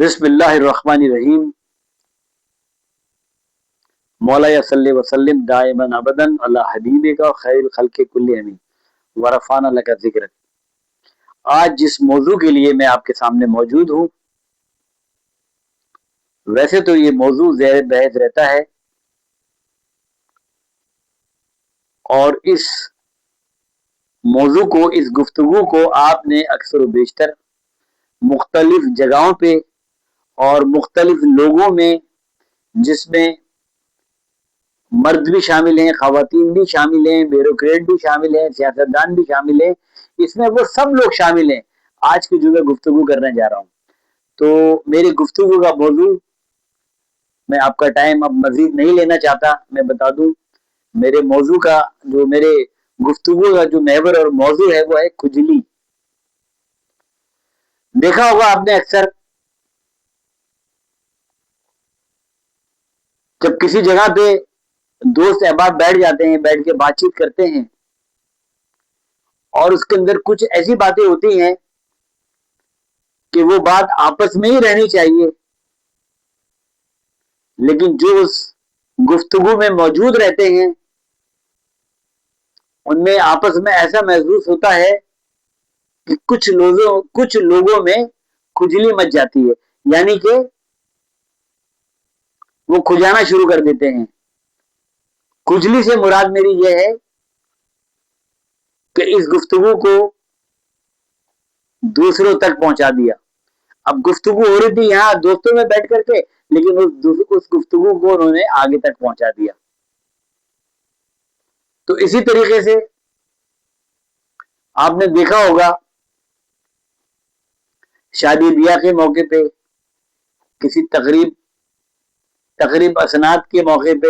بسم اللہ الرحمن الرحیم مولا صلی وسلم دائما ابدا اللہ حبیب کا خیر الخلق کل امین ورفعنا لک ذکر۔ آج جس موضوع کے لیے میں آپ کے سامنے موجود ہوں، ویسے تو یہ موضوع زیر بحث رہتا ہے اور اس موضوع کو، اس گفتگو کو آپ نے اکثر و بیشتر مختلف جگہوں پہ اور مختلف لوگوں میں، جس میں مرد بھی شامل ہیں، خواتین بھی شامل ہیں، بیوروکریٹ بھی شامل ہیں، سیاستدان بھی شامل ہیں، اس میں وہ سب لوگ شامل ہیں، آج کی جو میں گفتگو کرنے جا رہا ہوں۔ تو میری گفتگو کا موضوع، میں آپ کا ٹائم اب مزید نہیں لینا چاہتا، میں بتا دوں میرے موضوع کا، جو میرے گفتگو کا جو محور اور موضوع ہے وہ ہے کھجلی۔ دیکھا ہوگا آپ نے اکثر جب کسی جگہ پہ دوست احباب بیٹھ جاتے ہیں، بیٹھ کے بات چیت کرتے ہیں اور اس کے اندر کچھ ایسی باتیں ہوتی ہیں کہ وہ بات آپس میں ہی رہنی چاہیے، لیکن جو اس گفتگو میں موجود رہتے ہیں ان میں آپس میں ایسا محسوس ہوتا ہے کہ کچھ لوگوں میں کھجلی مچ جاتی ہے، یعنی کہ وہ کھجانا شروع کر دیتے ہیں۔ کھجلی سے مراد میری یہ ہے کہ اس گفتگو کو دوسروں تک پہنچا دیا۔ اب گفتگو ہو رہی تھی یہاں دوستوں میں بیٹھ کر کے، لیکن اس گفتگو کو انہوں نے آگے تک پہنچا دیا۔ تو اسی طریقے سے آپ نے دیکھا ہوگا شادی بیاہ کے موقع پہ، کسی تقریب اسناد کے موقع پہ،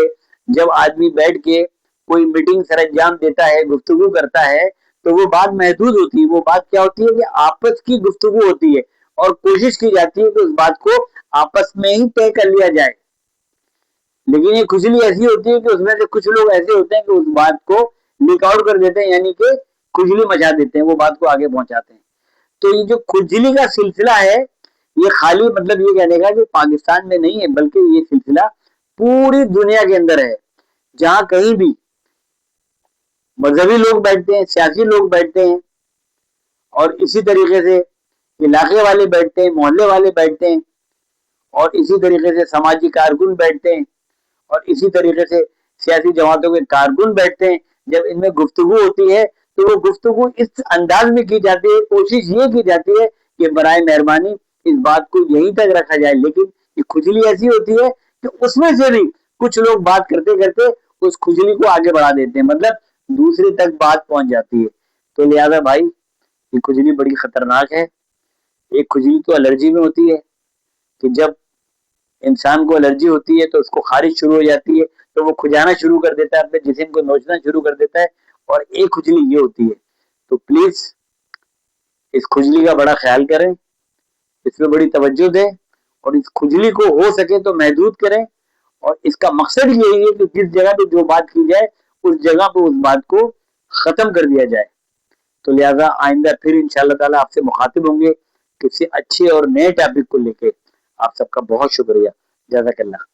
جب آدمی بیٹھ کے کوئی میٹنگ سر انجام دیتا ہے، گفتگو کرتا ہے، تو وہ بات محدود ہوتی ہے۔ وہ بات کیا ہوتی ہے کہ آپس کی گفتگو ہوتی ہے اور کوشش کی جاتی ہے کہ اس بات کو آپس میں ہی طے کر لیا جائے۔ لیکن یہ کھجلی ایسی ہوتی ہے کہ اس میں سے کچھ لوگ ایسے ہوتے ہیں کہ اس بات کو لیک آؤٹ کر دیتے ہیں، یعنی کہ کھجلی مچا دیتے ہیں، وہ بات کو آگے پہنچاتے ہیں۔ تو یہ جو کھجلی کا سلسلہ ہے، یہ خالی مطلب یہ کہنے کا کہ پاکستان میں نہیں ہے، بلکہ یہ سلسلہ پوری دنیا کے اندر ہے۔ جہاں کہیں بھی مذہبی لوگ بیٹھتے ہیں، سیاسی لوگ بیٹھتے ہیں، اور اسی طریقے سے علاقے والے بیٹھتے ہیں، محلے والے بیٹھتے ہیں، اور اسی طریقے سے سماجی کارکن بیٹھتے ہیں، اور اسی طریقے سے سیاسی جماعتوں کے کارکن بیٹھتے ہیں۔ جب ان میں گفتگو ہوتی ہے تو وہ گفتگو اس انداز میں کی جاتی ہے، کوشش یہ کی جاتی ہے کہ برائے مہربانی اس بات کو یہیں تک رکھا جائے، لیکن یہ کھجلی ایسی ہوتی ہے کہ اس میں سے بھی کچھ لوگ بات کرتے کرتے اس کھجلی کو آگے بڑھا دیتے ہیں، مطلب دوسرے تک بات پہنچ جاتی ہے۔ تو لہذا بھائی، یہ کھجلی بڑی خطرناک ہے۔ ایک کھجلی تو الرجی میں ہوتی ہے کہ جب انسان کو الرجی ہوتی ہے تو اس کو خارش شروع ہو جاتی ہے، تو وہ کھجانا شروع کر دیتا ہے، اپنے جسم کو نوچنا شروع کر دیتا ہے، اور ایک کھجلی یہ ہوتی ہے۔ تو پلیز اس کھجلی کا بڑا خیال کریں، اس میں بڑی توجہ دیں، اور اس کھجلی کو ہو سکے تو محدود کریں، اور اس کا مقصد یہی ہے کہ جس جگہ پہ جو بات کی جائے اس جگہ پہ اس بات کو ختم کر دیا جائے۔ تو لہذا آئندہ پھر انشاءاللہ تعالی آپ سے مخاطب ہوں گے کسی اچھے اور نئے ٹاپک کو لے کے۔ آپ سب کا بہت شکریہ، جزاک اللہ۔